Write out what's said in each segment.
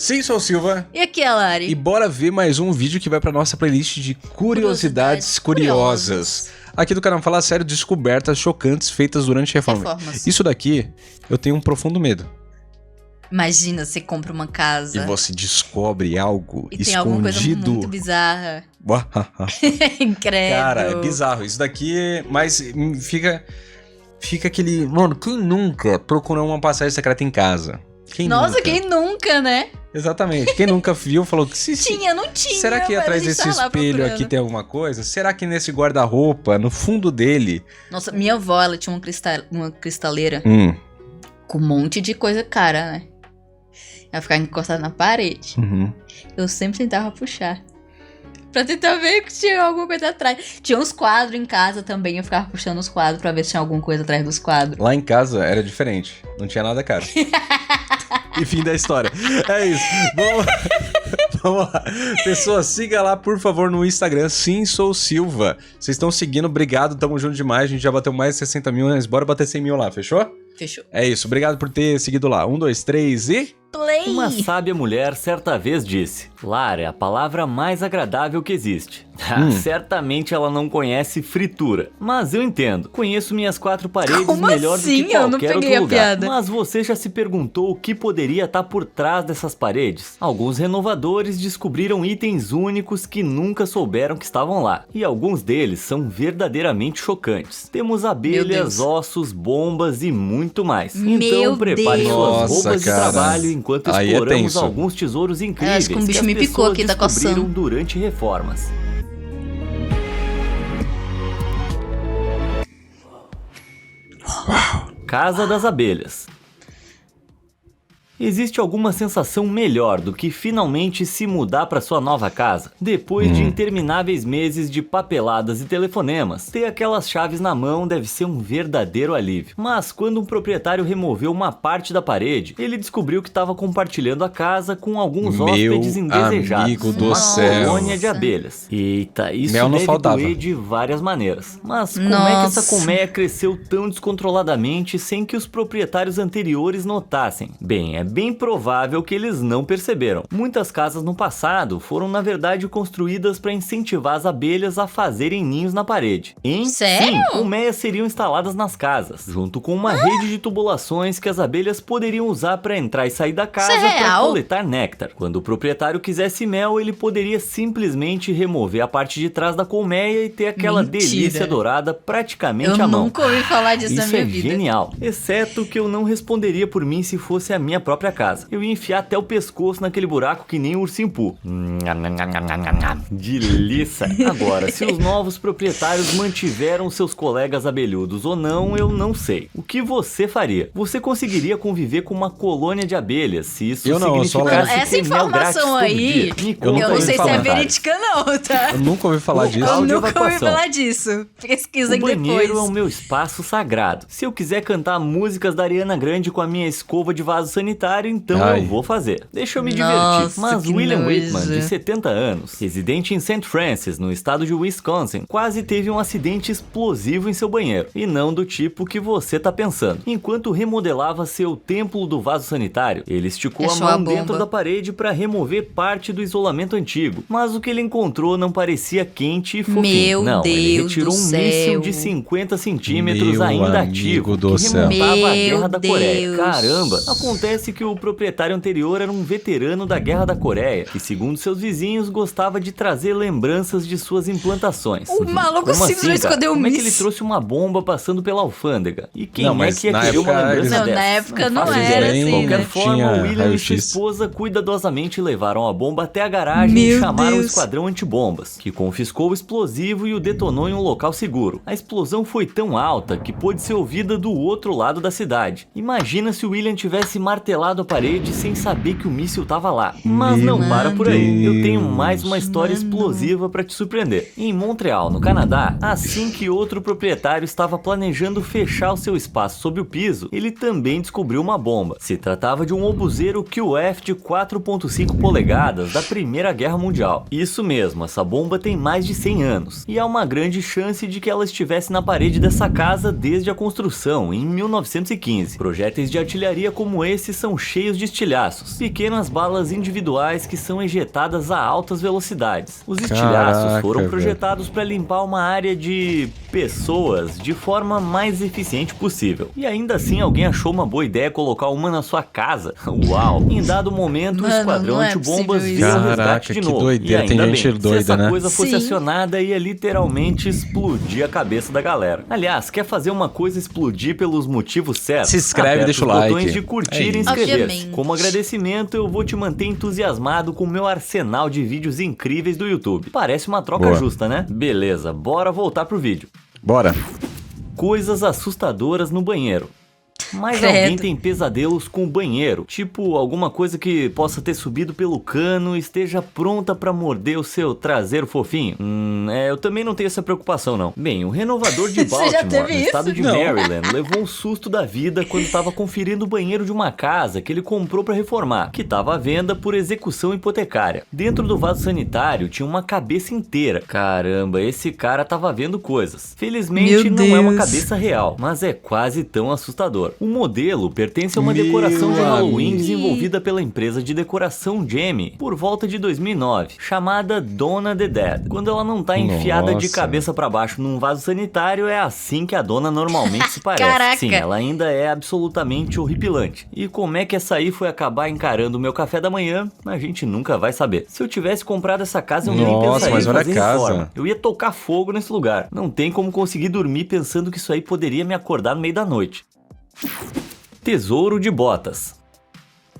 Sim, sou o Silva. E aqui é a Lari. E bora ver mais um vídeo que vai pra nossa playlist de curiosidades curiosas. Aqui do canal Fala Sério, descobertas chocantes feitas durante reformas. Isso daqui, eu tenho um profundo medo. Imagina, você compra uma casa. E você descobre algo e escondido. tem alguma coisa muito bizarra. Credo. Cara, é bizarro. Isso daqui, mas fica aquele... Mano, quem nunca procurou uma passagem secreta em casa? Quem nunca, né? Exatamente. Quem nunca viu falou que não tinha. Será que atrás desse espelho aqui tem alguma coisa? Será que nesse guarda-roupa, no fundo dele... Nossa, minha avó, ela tinha uma cristaleira com um monte de coisa cara, né? Ela ficava encostada na parede. Eu sempre tentava puxar. Pra tentar ver se tinha alguma coisa atrás. Tinha uns quadros em casa também. Eu ficava puxando os quadros pra ver se tinha alguma coisa atrás dos quadros. Lá em casa era diferente. Não tinha nada caro. E fim da história. É isso. Vamos lá. Pessoas, siga lá, por favor, no Instagram. Sim, sou o Silva. Vocês estão seguindo. Obrigado. Tamo junto demais. A gente já bateu mais de 60 mil, mas bora bater 100 mil lá. Fechou? Fechou. É isso. Obrigado por ter seguido lá. 1, 2, 3 e... Play. Uma sábia mulher certa vez disse: Lara é a palavra mais agradável que existe. Certamente ela não conhece fritura, mas eu entendo. Conheço minhas 4 paredes melhor do que qualquer outro lugar. Mas você já se perguntou o que poderia estar por trás dessas paredes? Alguns renovadores descobriram itens únicos que nunca souberam que estavam lá. E alguns deles são verdadeiramente chocantes. Temos abelhas, ossos, bombas e muito mais. Então prepare suas roupas de trabalho enquanto exploramos alguns tesouros incríveis que as pessoas descobriram durante reformas. Casa das Abelhas. Existe alguma sensação melhor do que finalmente se mudar para sua nova casa? Depois de intermináveis meses de papeladas e telefonemas, ter aquelas chaves na mão deve ser um verdadeiro alívio. Mas quando um proprietário removeu uma parte da parede, ele descobriu que estava compartilhando a casa com alguns hóspedes indesejados. Amigo do uma céu. colônia de abelhas. Eita, isso Mel não deve faltava. doer de várias maneiras. Mas como é que essa colmeia cresceu tão descontroladamente sem que os proprietários anteriores notassem? Bem, é bem provável que eles não perceberam. Muitas casas no passado foram na verdade construídas para incentivar as abelhas a fazerem ninhos na parede. Sério? Sim, colmeias seriam instaladas nas casas, junto com uma rede de tubulações que as abelhas poderiam usar para entrar e sair da casa para coletar néctar. Quando o proprietário quisesse mel, ele poderia simplesmente remover a parte de trás da colmeia e ter aquela delícia dourada praticamente à mão. Eu nunca ouvi falar disso na minha vida. Isso é genial. Exceto que eu não responderia por mim se fosse a minha própria casa. Eu ia enfiar até o pescoço naquele buraco que nem o ursinho Pooh. Delícia! Agora, se os novos proprietários mantiveram seus colegas abelhudos ou não, eu não sei. O que você faria? Você conseguiria conviver com uma colônia de abelhas se isso significasse essa informação aí, eu não sei se é verídica não, tá? Eu nunca ouvi falar disso. Eu nunca ouvi falar disso. Pesquisem depois. O banheiro é o meu espaço sagrado. Se eu quiser cantar músicas da Ariana Grande com a minha escova de vaso sanitário, então eu vou fazer. Deixa eu me divertir. Mas William Whitman, de 70 anos, residente em St. Francis, no estado de Wisconsin, quase teve um acidente explosivo em seu banheiro. E não do tipo que você tá pensando. Enquanto remodelava seu templo do vaso sanitário, ele esticou a mão dentro da parede para remover parte do isolamento antigo. Mas o que ele encontrou não parecia quente e fofinho. Não, ele retirou um míssil de 50 centímetros ainda ativo, que remontava a Guerra da Coreia. Caramba! Acontece que o proprietário anterior era um veterano da Guerra da Coreia, que segundo seus vizinhos gostava de trazer lembranças de suas implantações. O maluco simplesmente escondeu um míssil. Como é que ele trouxe uma bomba passando pela alfândega? E quem é que ia querer uma lembrança dessa? Na época não era assim, De qualquer forma, o William e sua esposa cuidadosamente levaram a bomba até a garagem e chamaram o esquadrão antibombas, que confiscou o explosivo e o detonou em um local seguro. A explosão foi tão alta que pôde ser ouvida do outro lado da cidade. Imagina se o William tivesse martelado a parede sem saber que o míssil tava lá. Mas não para por aí. Eu tenho mais uma história explosiva para te surpreender. Em Montreal, no Canadá, assim que outro proprietário estava planejando fechar o seu espaço sob o piso, ele também descobriu uma bomba. Se tratava de um obuseiro QF de 4.5 polegadas da Primeira Guerra Mundial. Isso mesmo, essa bomba tem mais de 100 anos. E há uma grande chance de que ela estivesse na parede dessa casa desde a construção, em 1915. Projéteis de artilharia como esse são estavam cheios de estilhaços, pequenas balas individuais que são ejetadas a altas velocidades. Os estilhaços foram projetados para limpar uma área de pessoas de forma mais eficiente possível. E ainda assim alguém achou uma boa ideia colocar uma na sua casa. Uau! Em dado momento, o esquadrão antibombas viu o resgate de novo. Doideira, e ainda tem gente bem, doida, se essa né? coisa fosse acionada, ia literalmente explodir a cabeça da galera. Aliás, quer fazer uma coisa explodir pelos motivos certos? Se inscreve, deixa o like. Botões de curtir e inscrever-se. Como agradecimento, eu vou te manter entusiasmado com o meu arsenal de vídeos incríveis do YouTube. Parece uma troca justa, né? Beleza, bora voltar pro vídeo. Bora. Coisas assustadoras no banheiro. Mas alguém tem pesadelos com o banheiro, tipo alguma coisa que possa ter subido pelo cano e esteja pronta pra morder o seu traseiro fofinho? Eu também não tenho essa preocupação não. Bem, o renovador de Baltimore, no estado de Maryland, levou um susto da vida quando estava conferindo o banheiro de uma casa que ele comprou pra reformar, que estava à venda por execução hipotecária. Dentro do vaso sanitário tinha uma cabeça inteira. Caramba, esse cara tava vendo coisas. Felizmente não é uma cabeça real, mas é quase tão assustador. O modelo pertence a uma decoração de Halloween desenvolvida pela empresa de decoração Jamie por volta de 2009, chamada Donna the Dead. Quando ela não tá enfiada de cabeça pra baixo num vaso sanitário, é assim que a dona normalmente se parece. Caraca. Sim, ela ainda é absolutamente horripilante. E como é que essa aí foi acabar encarando o meu café da manhã, a gente nunca vai saber. Se eu tivesse comprado essa casa, eu nem pensaria em fazer reforma. Eu ia tocar fogo nesse lugar. Não tem como conseguir dormir pensando que isso aí poderia me acordar no meio da noite. Tesouro de botas.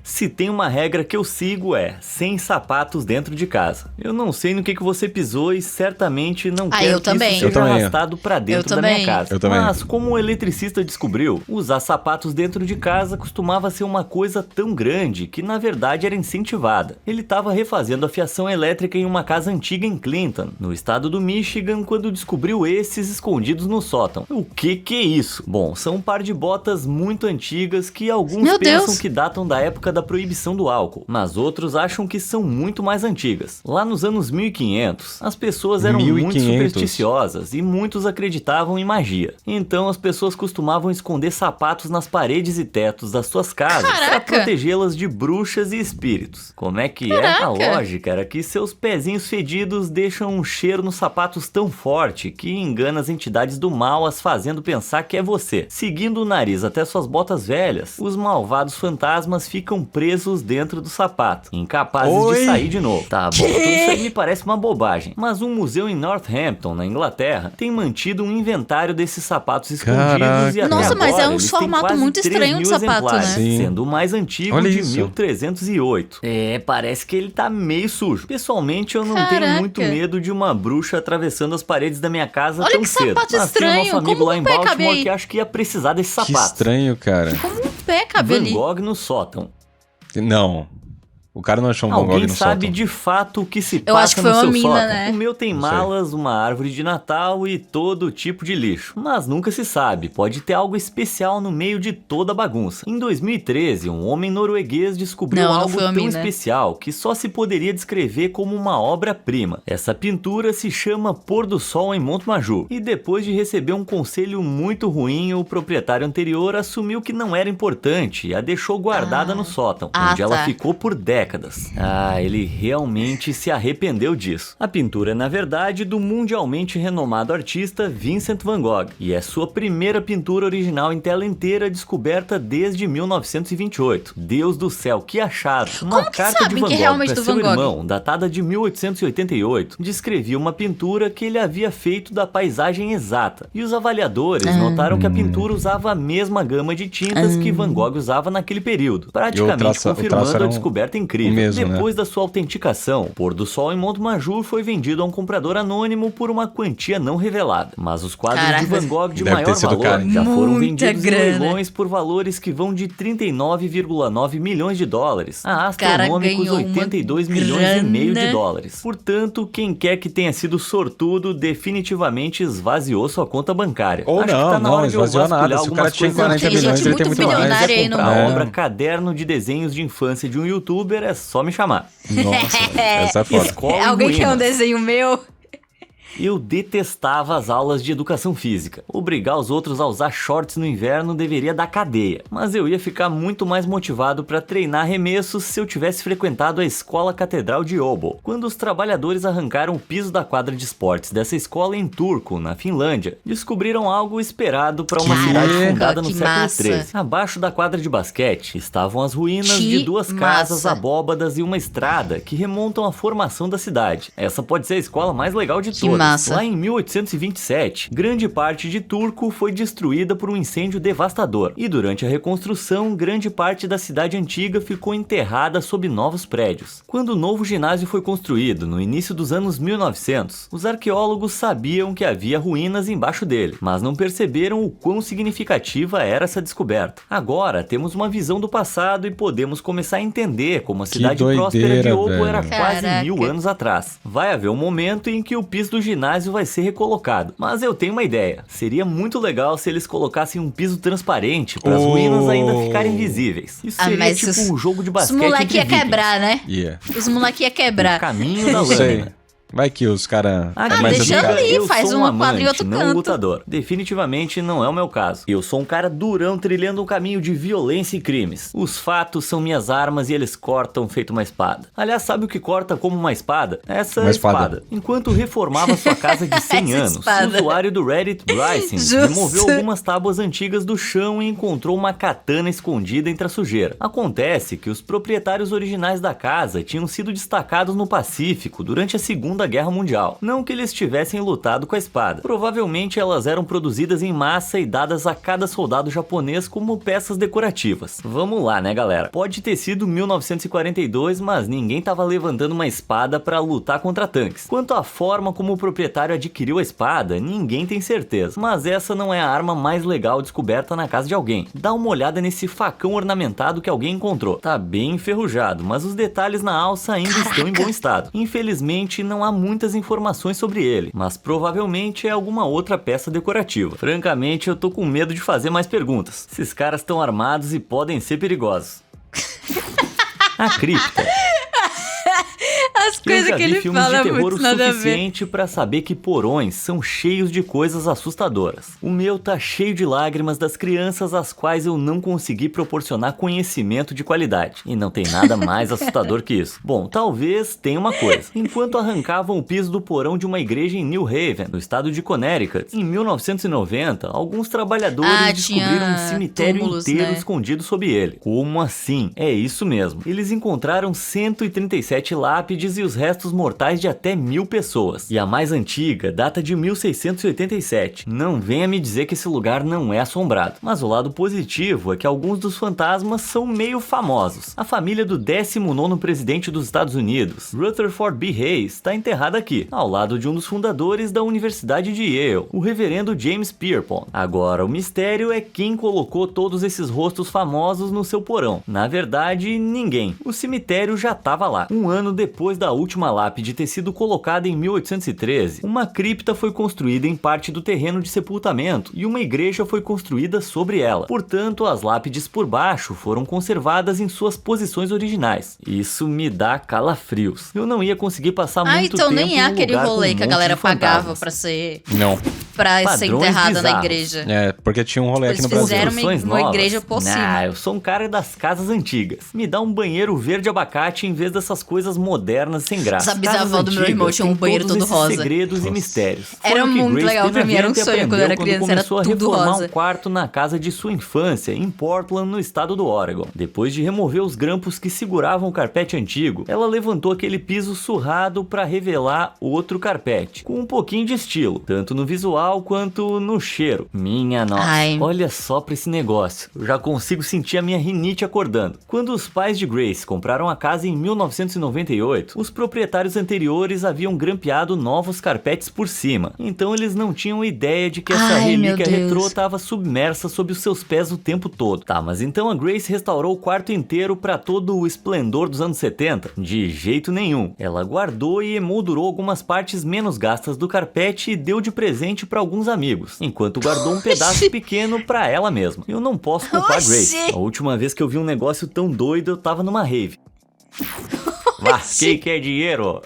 Se tem uma regra que eu sigo sem sapatos dentro de casa. Eu não sei no que você pisou e certamente não quero que isso seja arrastado pra dentro da minha casa. Mas como o eletricista descobriu, usar sapatos dentro de casa costumava ser uma coisa tão grande que na verdade era incentivada. Ele estava refazendo a fiação elétrica em uma casa antiga em Clinton, no estado do Michigan, quando descobriu esses escondidos no sótão. O que é isso? Bom, são um par de botas muito antigas que alguns pensam que datam da época da proibição do álcool, mas outros acham que são muito mais antigas. Lá nos anos 1500, as pessoas eram muito supersticiosas e muitos acreditavam em magia. Então as pessoas costumavam esconder sapatos nas paredes e tetos das suas casas para protegê-las de bruxas e espíritos. Como é que é? A lógica era que seus pezinhos fedidos deixam um cheiro nos sapatos tão forte que engana as entidades do mal, as fazendo pensar que é você. Seguindo o nariz até suas botas velhas, os malvados fantasmas ficam presos dentro do sapato, incapazes de sair de novo. Tá bom, tudo isso aí me parece uma bobagem, mas um museu em Northampton, na Inglaterra, tem mantido um inventário desses sapatos escondidos e até Nossa, agora, mas é um formato muito estranho de sapato, né? Sendo o mais antigo de 1308. Parece que ele tá meio sujo. Pessoalmente, eu não tenho muito medo de uma bruxa atravessando as paredes da minha casa tão cedo. Sapato estranho. Tem nosso amigo lá em Baltimore que acho que ia precisar desse sapato. Que estranho, cara. Como um pé cabe ali? Van Gogh no sótão. Não. O cara não achou um Van Gogh no sótão. Alguém sabe de fato o que se passa no seu sótão. Né? O meu tem malas, uma árvore de Natal e todo tipo de lixo. Mas nunca se sabe, pode ter algo especial no meio de toda a bagunça. Em 2013, um homem norueguês descobriu algo tão especial que só se poderia descrever como uma obra-prima. Essa pintura se chama Pôr do Sol em Montmajor. E depois de receber um conselho muito ruim, o proprietário anterior assumiu que não era importante e a deixou guardada no sótão, onde ela ficou por décadas. Ele realmente se arrependeu disso. A pintura é, na verdade, do mundialmente renomado artista Vincent van Gogh, e é sua primeira pintura original em tela inteira descoberta desde 1928. Deus do céu, que achado! Uma carta de Van Gogh para seu irmão, datada de 1888, descrevia uma pintura que ele havia feito da paisagem exata, e os avaliadores notaram que a pintura usava a mesma gama de tintas que Van Gogh usava naquele período, praticamente confirmando a descoberta incrível. Depois da sua autenticação, o Pôr do Sol em Montmajor foi vendido a um comprador anônimo por uma quantia não revelada. Mas os quadros de Van Gogh de maior valor já foram vendidos em leilões por valores que vão de 39,9 milhões de dólares a astronômicos 82 milhões e meio de dólares. Portanto, quem quer que tenha sido sortudo definitivamente esvaziou sua conta bancária. Ou acho que tá na hora de eu vasculhar algumas coisas. 40 milhões, ele tem muito mais. Se comprar a obra Caderno de Desenhos de Infância de um youtuber, é só me chamar. Nossa, essa é foda. Alguém quer um desenho meu? Eu detestava as aulas de educação física. Obrigar os outros a usar shorts no inverno deveria dar cadeia. Mas eu ia ficar muito mais motivado para treinar arremessos se eu tivesse frequentado a Escola Catedral de Åbo. Quando os trabalhadores arrancaram o piso da quadra de esportes dessa escola em Turku, na Finlândia, descobriram algo esperado para uma cidade fundada no século XIII. Abaixo da quadra de basquete estavam as ruínas de 2 casas abóbadas e uma estrada que remontam à formação da cidade. Essa pode ser a escola mais legal de todas. Lá em 1827, grande parte de Turku foi destruída por um incêndio devastador. E durante a reconstrução, grande parte da cidade antiga ficou enterrada sob novos prédios. Quando o novo ginásio foi construído, no início dos anos 1900, os arqueólogos sabiam que havia ruínas embaixo dele, mas não perceberam o quão significativa era essa descoberta. Agora, temos uma visão do passado e podemos começar a entender como a cidade próspera de Åbo era quase 1000 anos atrás. Vai haver um momento em que o piso do ginásio vai ser recolocado, mas eu tenho uma ideia. Seria muito legal se eles colocassem um piso transparente para as ruínas ainda ficarem visíveis. Isso seria tipo um jogo de basquete. Os moleque ia quebrar, né? Os moleque ia quebrar. O caminho da lâmina. Vai que os caras... deixa ali, faz um quadro em outro não canto. lutador. Definitivamente não é o meu caso. Eu sou um cara durão trilhando um caminho de violência e crimes. Os fatos são minhas armas e eles cortam feito uma espada. Aliás, sabe o que corta como uma espada? Essa espada. Enquanto reformava sua casa de 100 anos, o usuário do Reddit, Bryson, removeu algumas tábuas antigas do chão e encontrou uma katana escondida entre a sujeira. Acontece que os proprietários originais da casa tinham sido destacados no Pacífico durante a Segunda Guerra Mundial. Não que eles tivessem lutado com a espada. Provavelmente elas eram produzidas em massa e dadas a cada soldado japonês como peças decorativas. Vamos lá, né, galera? Pode ter sido 1942, mas ninguém tava levantando uma espada pra lutar contra tanques. Quanto à forma como o proprietário adquiriu a espada, ninguém tem certeza. Mas essa não é a arma mais legal descoberta na casa de alguém. Dá uma olhada nesse facão ornamentado que alguém encontrou. Tá bem enferrujado, mas os detalhes na alça ainda estão em bom estado. Infelizmente, não há muitas informações sobre ele, mas provavelmente é alguma outra peça decorativa. Francamente, eu tô com medo de fazer mais perguntas. Esses caras estão armados e podem ser perigosos. A cripta. As coisas que ele fala muito nada a ver. O suficiente pra saber que porões são cheios de coisas assustadoras. O meu tá cheio de lágrimas das crianças às quais eu não consegui proporcionar conhecimento de qualidade. E não tem nada mais assustador que isso. Bom, talvez tenha uma coisa. Enquanto arrancavam o piso do porão de uma igreja em New Haven, no estado de Connecticut, em 1990, alguns trabalhadores descobriram um cemitério inteiro escondido sob ele. Como assim? É isso mesmo. Eles encontraram 137 lápides e os restos mortais de até 1000 pessoas. E a mais antiga data de 1687. Não venha me dizer que esse lugar não é assombrado. Mas o lado positivo é que alguns dos fantasmas são meio famosos. A família do 19º presidente dos Estados Unidos, Rutherford B. Hayes, está enterrada aqui, ao lado de um dos fundadores da Universidade de Yale, o reverendo James Pierpont. Agora, o mistério é quem colocou todos esses rostos famosos no seu porão. Na verdade, ninguém. O cemitério já estava lá. Um ano depois da última lápide ter sido colocada em 1813, uma cripta foi construída em parte do terreno de sepultamento e uma igreja foi construída sobre ela. Portanto, as lápides por baixo foram conservadas em suas posições originais. Isso me dá calafrios. Eu não ia conseguir passar muito tempo nem é aquele rolê que a galera pagava pra ser... Não. Pra ser enterrada na igreja. É, porque tinha um rolê aqui no Brasil. Eles fizeram uma igreja por cima. Eu sou um cara das casas antigas. Me dá um banheiro verde abacate em vez dessas coisas modernas sem graça. Essa bisavó do meu irmão tinha um banheiro todo rosa. Segredos e mistérios. Era muito legal pra mim, era um sonho quando eu era criança, era tudo rosa. Começou a reformar um quarto na casa de sua infância, em Portland, no estado do Oregon. Depois de remover os grampos que seguravam o carpete antigo, ela levantou aquele piso surrado pra revelar outro carpete, com um pouquinho de estilo, tanto no visual quanto no cheiro. Minha nossa, olha só pra esse negócio. Eu já consigo sentir a minha rinite acordando. Quando os pais de Grace compraram a casa em 1998, os proprietários anteriores haviam grampeado novos carpetes por cima. Então eles não tinham ideia de que essa relíquia retrô estava submersa sob os seus pés o tempo todo. Tá, mas então a Grace restaurou o quarto inteiro para todo o esplendor dos anos 70? De jeito nenhum. Ela guardou e emoldurou algumas partes menos gastas do carpete e deu de presente para alguns amigos, enquanto guardou um pedaço pequeno para ela mesma. Eu não posso culpar a Grace. A última vez que eu vi um negócio tão doido, eu tava numa rave. Lasquei que é dinheiro.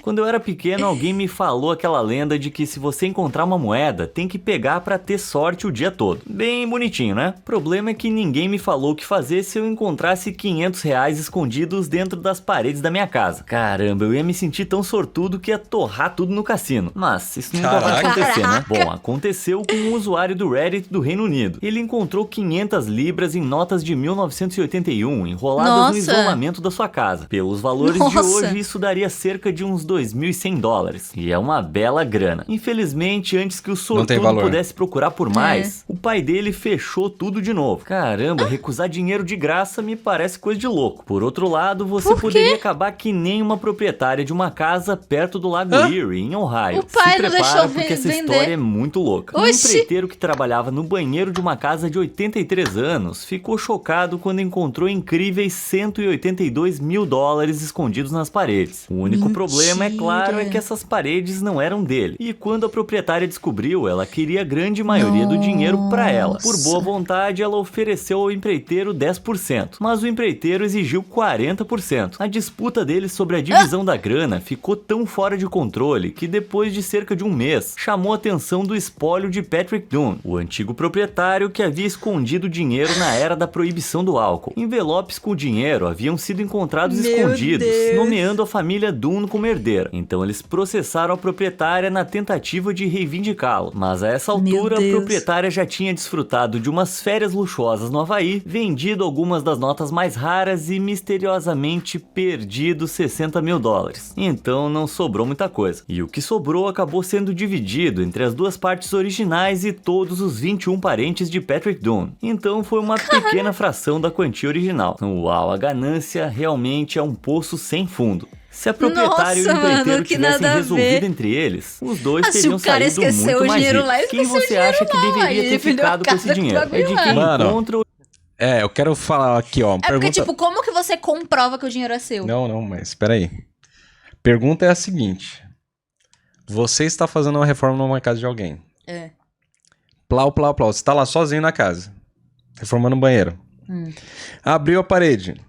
Quando eu era pequeno, alguém me falou aquela lenda de que se você encontrar uma moeda, tem que pegar pra ter sorte o dia todo. Bem bonitinho, né? O problema é que ninguém me falou o que fazer se eu encontrasse R$500 escondidos dentro das paredes da minha casa. Caramba, eu ia me sentir tão sortudo que ia torrar tudo no cassino. Mas isso nunca vai acontecer, né? Bom, aconteceu com um usuário do Reddit do Reino Unido. Ele encontrou 500 libras em notas de 1981 enroladas no isolamento da sua casa. Pelos valores de hoje, isso daria cerca de uns $2.100. E é uma bela grana. Infelizmente, antes que o sortudo pudesse procurar por mais, o pai dele fechou tudo de novo. Caramba, recusar dinheiro de graça me parece coisa de louco. Por outro lado, você poderia acabar que nem uma proprietária de uma casa perto do Lago Erie, em Ohio. O pai Se não prepara deixou porque essa vender. história é muito louca. Um Oxi. empreiteiro que trabalhava no banheiro de uma casa de 83 anos ficou chocado quando encontrou incríveis $182 mil escondidos nas paredes. O único problema, é claro, é que essas paredes não eram dele. E quando a proprietária descobriu, ela queria a grande maioria do dinheiro pra ela. Por boa vontade, ela ofereceu ao empreiteiro 10%, mas o empreiteiro exigiu 40%. A disputa deles sobre a divisão da grana ficou tão fora de controle que depois de cerca de um mês, chamou a atenção do espólio de Patrick Dunne, o antigo proprietário que havia escondido dinheiro na era da proibição do álcool. Envelopes com o dinheiro haviam sido encontrados escondidos, nomeando a família Dunne como herdeira. Então eles processaram a proprietária na tentativa de reivindicá-lo. Mas a essa altura, a proprietária já tinha desfrutado de umas férias luxuosas no Havaí, vendido algumas das notas mais raras e misteriosamente perdido $60 mil. Então não sobrou muita coisa. E o que sobrou acabou sendo dividido entre as duas partes originais e todos os 21 parentes de Patrick Dunne. Então foi uma pequena fração da quantia original. Uau, a ganância realmente é um poço sem fundo. Se a proprietária e o empreiteiro tivessem resolvido entre eles, os dois teriam saído muito mais ricos. Quem você acha que deveria ter ficado com esse dinheiro? É de quem encontra ou... eu quero falar aqui, ó. Porque, tipo, como que você comprova que o dinheiro é seu? Não, mas espera aí. Pergunta é a seguinte. Você está fazendo uma reforma numa casa de alguém. Plau. Você tá lá sozinho na casa. Reformando o banheiro. Abriu a parede.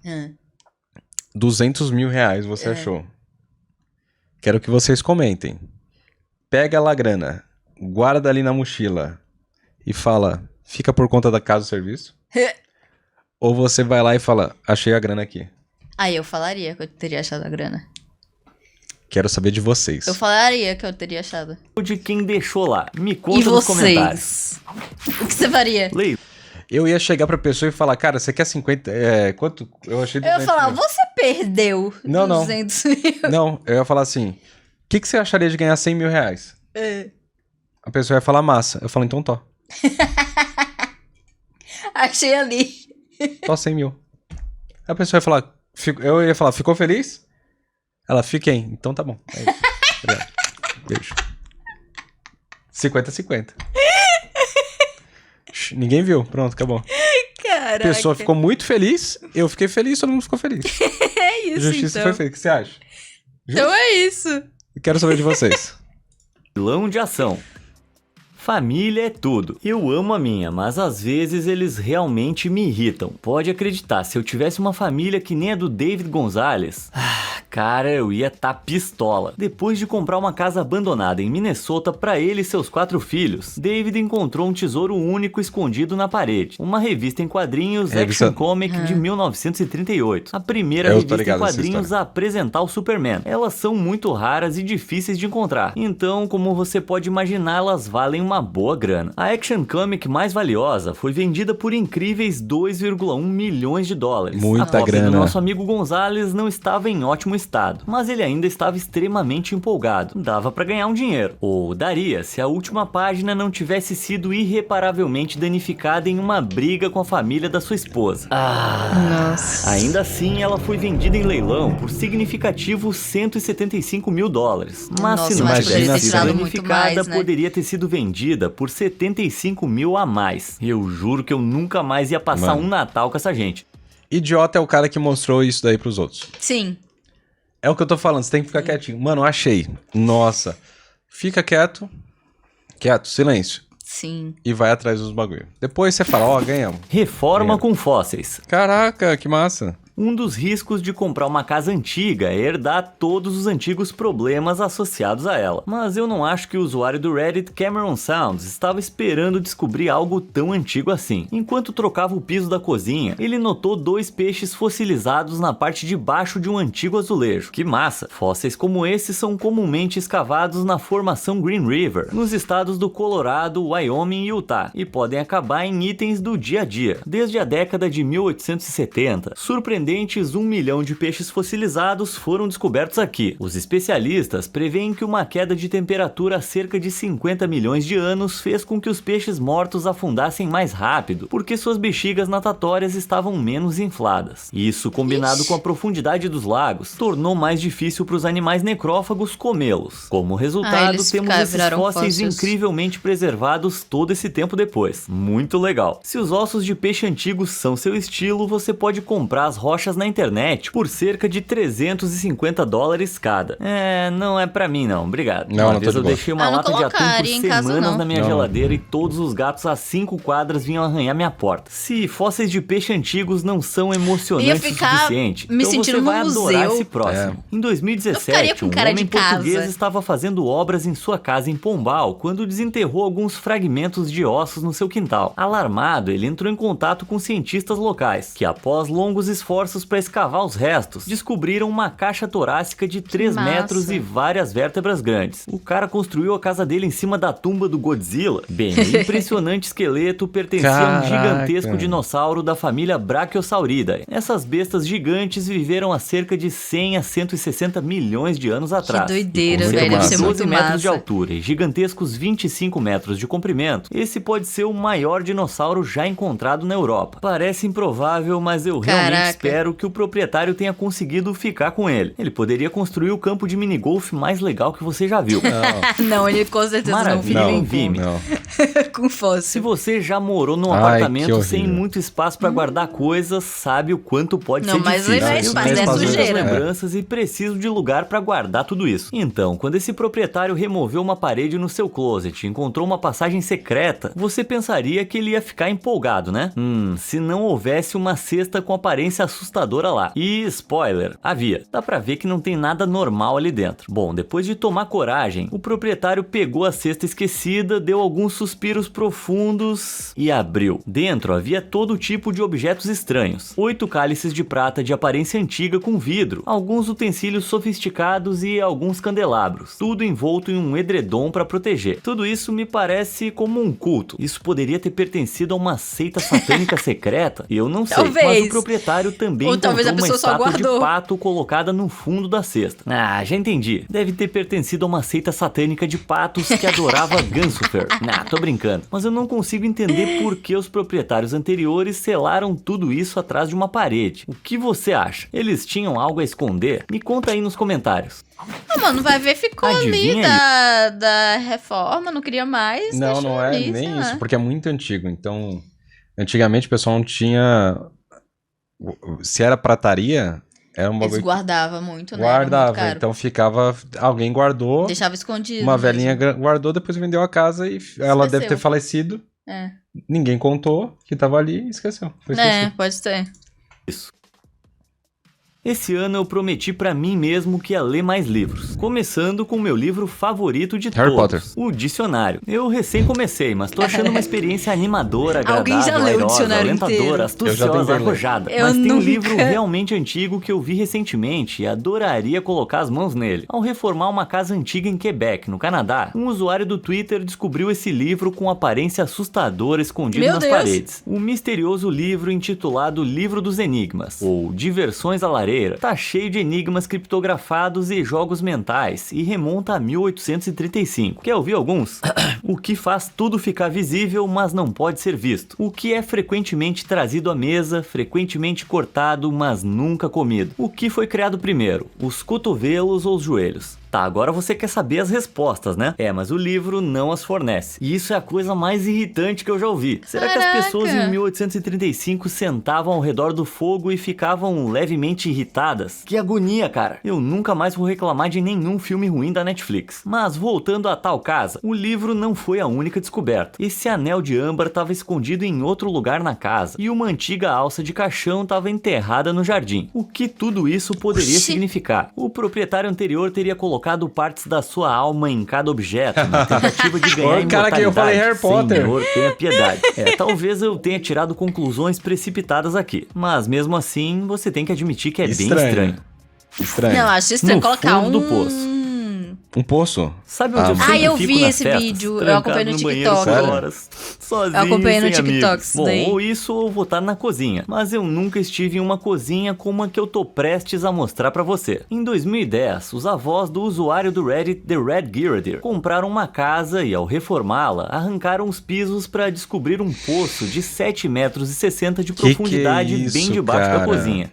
$200 mil você achou. Quero que vocês comentem. Pega lá a grana, guarda ali na mochila e fala, fica por conta da casa do serviço? Ou você vai lá e fala, achei a grana aqui? Aí eu falaria que eu teria achado a grana. Quero saber de vocês. Eu falaria que eu teria achado. De quem deixou lá. Me conta nos comentários. O que você faria? Leio. Eu ia chegar pra pessoa e falar, cara, você quer 50... quanto? Eu achei 200 Eu ia falar, mil. você perdeu 200 mil. Não, eu ia falar assim, o que você acharia de ganhar $100 mil? A pessoa ia falar massa. Eu falo, então tó. Achei ali. Tó 100 mil. A pessoa ia falar, eu ia falar, ficou feliz? Ela, fiquei. Então tá bom. É isso. Obrigado. Beijo. 50-50. Ninguém viu. Pronto, acabou. Caraca. A pessoa ficou muito feliz, eu fiquei feliz, todo mundo ficou feliz. É isso, Justiça foi feita. O que você acha? Então é isso. Eu quero saber de vocês. Vilão de ação. Família é tudo. Eu amo a minha, mas às vezes eles realmente me irritam. Pode acreditar, se eu tivesse uma família que nem a do David Gonzalez... cara, eu ia tá pistola. Depois de comprar uma casa abandonada em Minnesota para ele e seus 4 filhos, David encontrou um tesouro único escondido na parede. Uma revista em quadrinhos Action Comic de 1938. A primeira revista em quadrinhos a apresentar o Superman. Elas são muito raras e difíceis de encontrar. Então, como você pode imaginar, elas valem uma boa grana. A Action Comic mais valiosa foi vendida por incríveis $2,1 milhões. Muita a cópia grana. do nosso amigo Gonzalez não estava em ótimo estado, mas ele ainda estava extremamente empolgado. Dava pra ganhar um dinheiro. Ou daria se a última página não tivesse sido irreparavelmente danificada em uma briga com a família da sua esposa. Nossa. Ainda assim, ela foi vendida em leilão por significativos $175 mil. Mas se não tivesse sido danificada, poderia ter sido vendida por $75 mil a mais. Eu juro que eu nunca mais ia passar um Natal com essa gente. Idiota é o cara que mostrou isso daí pros outros. Sim. É o que eu tô falando, você tem que ficar quietinho. Mano, achei. Nossa. Fica quieto. Quieto, silêncio. Sim. E vai atrás dos bagulho. Depois você fala, ó, ganhamos. Reforma com fósseis. Caraca, que massa. Um dos riscos de comprar uma casa antiga é herdar todos os antigos problemas associados a ela. Mas eu não acho que o usuário do Reddit Cameron Sounds estava esperando descobrir algo tão antigo assim. Enquanto trocava o piso da cozinha, ele notou 2 peixes fossilizados na parte de baixo de um antigo azulejo. Que massa! Fósseis como esses são comumente escavados na formação Green River, nos estados do Colorado, Wyoming e Utah, e podem acabar em itens do dia a dia. Desde a década de 1870, surpreendentes 1 milhão de peixes fossilizados foram descobertos aqui. Os especialistas preveem que uma queda de temperatura há cerca de 50 milhões de anos fez com que os peixes mortos afundassem mais rápido, porque suas bexigas natatórias estavam menos infladas. Isso, combinado com a profundidade dos lagos, tornou mais difícil para os animais necrófagos comê-los. Como resultado, temos esses fósseis incrivelmente preservados todo esse tempo depois. Muito legal. Se os ossos de peixe antigos são seu estilo, você pode comprar as rochas na internet por cerca de $350 cada. Não é pra mim não, obrigado. Uma vez eu deixei uma lata de atum por semanas na minha geladeira e todos os gatos a 5 quadras vinham arranhar minha porta. Se fósseis de peixe antigos não são emocionantes o suficiente, então você vai adorar esse próximo. Em 2017, um homem português estava fazendo obras em sua casa em Pombal quando desenterrou alguns fragmentos de ossos no seu quintal. Alarmado, ele entrou em contato com cientistas locais, que após longos esforços para escavar os restos, descobriram uma caixa torácica de 3 metros e várias vértebras grandes. O cara construiu a casa dele em cima da tumba do Godzilla. Bem, o impressionante esqueleto pertencia a um gigantesco dinossauro da família Brachiosauridae. Essas bestas gigantes viveram há cerca de 100 a 160 milhões de anos atrás. Que doideira, velho. Deve ser muito 12 massa. metros de altura e gigantescos 25 metros de comprimento, esse pode ser o maior dinossauro já encontrado na Europa. Parece improvável, mas eu realmente espero que o proprietário tenha conseguido ficar com ele. Ele poderia construir o campo de minigolf mais legal que você já viu. Não, ele com certeza não ficou em Vime. Com fóssil. Se você já morou num apartamento sem muito espaço para guardar coisas, sabe o quanto pode ser difícil. Não, mas não é espaço, é sujeira. Lembranças e preciso de lugar para guardar tudo isso. Então, quando esse proprietário removeu uma parede no seu closet e encontrou uma passagem secreta, você pensaria que ele ia ficar empolgado, né? Se não houvesse uma cesta com aparência assustadora lá. E, spoiler, havia. Dá pra ver que não tem nada normal ali dentro. Bom, depois de tomar coragem, o proprietário pegou a cesta esquecida, deu alguns suspiros profundos e abriu. Dentro havia todo tipo de objetos estranhos. 8 cálices de prata de aparência antiga com vidro, alguns utensílios sofisticados e alguns candelabros. Tudo envolto em um edredom para proteger. Tudo isso me parece como um culto. Isso poderia ter pertencido a uma seita satânica secreta? Eu não sei. Mas o proprietário também encontrou uma estátua de pato colocada no fundo da cesta. Já entendi. Deve ter pertencido a uma seita satânica de patos que adorava Gansufer. Tô brincando. Mas eu não consigo entender por que os proprietários anteriores selaram tudo isso atrás de uma parede. O que você acha? Eles tinham algo a esconder? Me conta aí nos comentários. Mano, vai ver, ficou ali da reforma, não queria mais. Não é ali, nem isso, porque é muito antigo. Então, antigamente o pessoal não tinha... Se era prataria, era um bagulho... Eles guardavam muito, né? Guardava, então ficava... Alguém guardou... Deixava escondido. Uma velhinha guardou, depois vendeu a casa e ela deve ter falecido. Ninguém contou que tava ali e esqueceu. Pode ser. Isso. Esse ano eu prometi pra mim mesmo que ia ler mais livros, começando com o meu livro favorito de Harry Potter. O Dicionário. Eu recém comecei, mas tô achando uma experiência animadora, agradável, Alguém já leu o dicionário alentadora, astuciosa, arrojada. Mas tem um livro realmente antigo que eu vi recentemente e adoraria colocar as mãos nele. Ao reformar uma casa antiga em Quebec, no Canadá, um usuário do Twitter descobriu esse livro com aparência assustadora escondido nas paredes. O misterioso livro intitulado Livro dos Enigmas, ou Diversões à Lareira, tá cheio de enigmas criptografados e jogos mentais e remonta a 1835. Quer ouvir alguns? O que faz tudo ficar visível, mas não pode ser visto. O que é frequentemente trazido à mesa, frequentemente cortado, mas nunca comido. O que foi criado primeiro, os cotovelos ou os joelhos? Tá, agora você quer saber as respostas, né? Mas o livro não as fornece. E isso é a coisa mais irritante que eu já ouvi. Será que as pessoas em 1835 sentavam ao redor do fogo e ficavam levemente irritadas? Que agonia, cara. Eu nunca mais vou reclamar de nenhum filme ruim da Netflix. Mas voltando a tal casa, o livro não foi a única descoberta. Esse anel de âmbar estava escondido em outro lugar na casa e uma antiga alça de caixão estava enterrada no jardim. O que tudo isso poderia significar? O proprietário anterior teria colocado partes da sua alma em cada objeto, na tentativa de ganhar imortalidade. Cara, que eu falei Harry Potter. Senhor, tenha piedade. Talvez eu tenha tirado conclusões precipitadas aqui, mas mesmo assim, você tem que admitir que é bem estranho. Não, acho estranho colocar do poço. Um poço? Sabe onde eu sempre fico eu vi esse festas, vídeo, eu acompanhei no TikTok. Horas, sozinho, eu acompanhei no TikTok. Bom, ou isso ou vou estar na cozinha. Mas eu nunca estive em uma cozinha como a que eu tô prestes a mostrar pra você. Em 2010, os avós do usuário do Reddit, The Red Girarder, compraram uma casa e ao reformá-la, arrancaram os pisos pra descobrir um poço de 7,60 metros de profundidade que é isso, bem debaixo da cara? cozinha.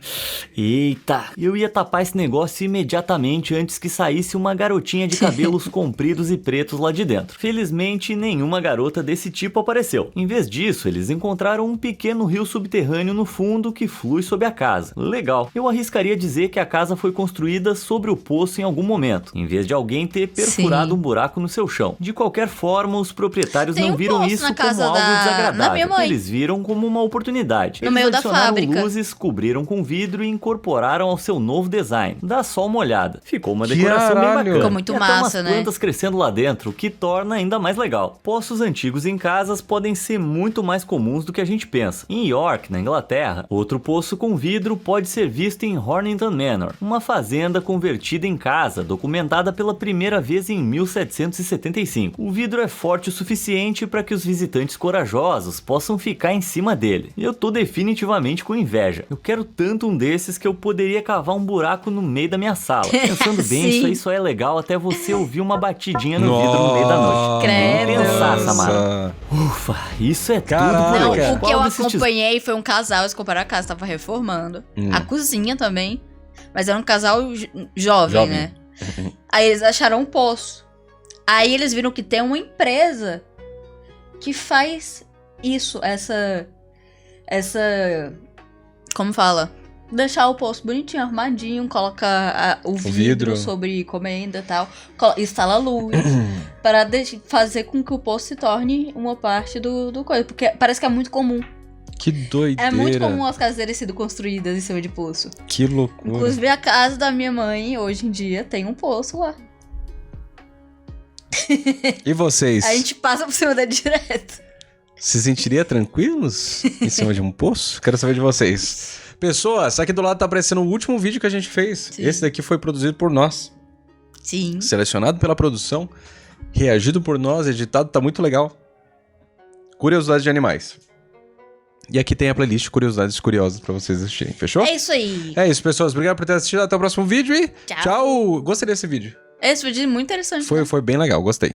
Eita, eu ia tapar esse negócio imediatamente antes que saísse uma garotinha de cabelos compridos e pretos lá de dentro. Felizmente, nenhuma garota desse tipo apareceu. Em vez disso, eles encontraram um pequeno rio subterrâneo no fundo que flui sob a casa. Legal. Eu arriscaria dizer que a casa foi construída sobre o poço em algum momento, em vez de alguém ter perfurado um buraco no seu chão. De qualquer forma, os proprietários não viram isso como algo desagradável. Eles viram como uma oportunidade. No meio da fábrica. Luzes, cobriram com vidro e incorporaram ao seu novo design. Dá só uma olhada. Ficou uma decoração bem bacana. Ficou muito massa, né? Plantas crescendo lá dentro, o que torna ainda mais legal. Poços antigos em casas podem ser muito mais comuns do que a gente pensa. Em York, na Inglaterra, outro poço com vidro pode ser visto em Hornington Manor, uma fazenda convertida em casa, documentada pela primeira vez em 1775. O vidro é forte o suficiente para que os visitantes corajosos possam ficar em cima dele. Eu tô definitivamente com inveja. Eu quero tanto um desses que eu poderia cavar um buraco no meio da minha sala. Pensando bem, isso aí só é legal até você ouvir uma batidinha no vidro no meio da noite. Credo. Pensar, Samara. Ufa, isso é tudo por Não, hoje. o que eu acompanhei foi um casal, eles compraram a casa, tava reformando. A cozinha também. Mas era um casal jovem, né? Aí eles acharam um poço. Aí eles viram que tem uma empresa que faz isso, essa... Como fala? Deixar o poço bonitinho, arrumadinho, coloca o vidro sobre comenda e tal, instala luz, para fazer com que o poço se torne uma parte do coisa, porque parece que é muito comum. Que doideira. É muito comum as casas terem sido construídas em cima de poço. Que loucura. Inclusive a casa da minha mãe, hoje em dia, tem um poço lá. E vocês? A gente passa por cima dele direto. Se sentiria tranquilos em cima de um poço? Quero saber de vocês. Pessoas, aqui do lado tá aparecendo o último vídeo que a gente fez. Sim. Esse daqui foi produzido por nós. Sim. Selecionado pela produção, reagido por nós, editado, tá muito legal. Curiosidades de animais. E aqui tem a playlist Curiosidades Curiosas pra vocês assistirem, fechou? É isso aí. É isso, pessoas. Obrigado por ter assistido. Até o próximo vídeo e tchau. Gostei desse vídeo. Esse vídeo é muito interessante. Foi bem legal, gostei.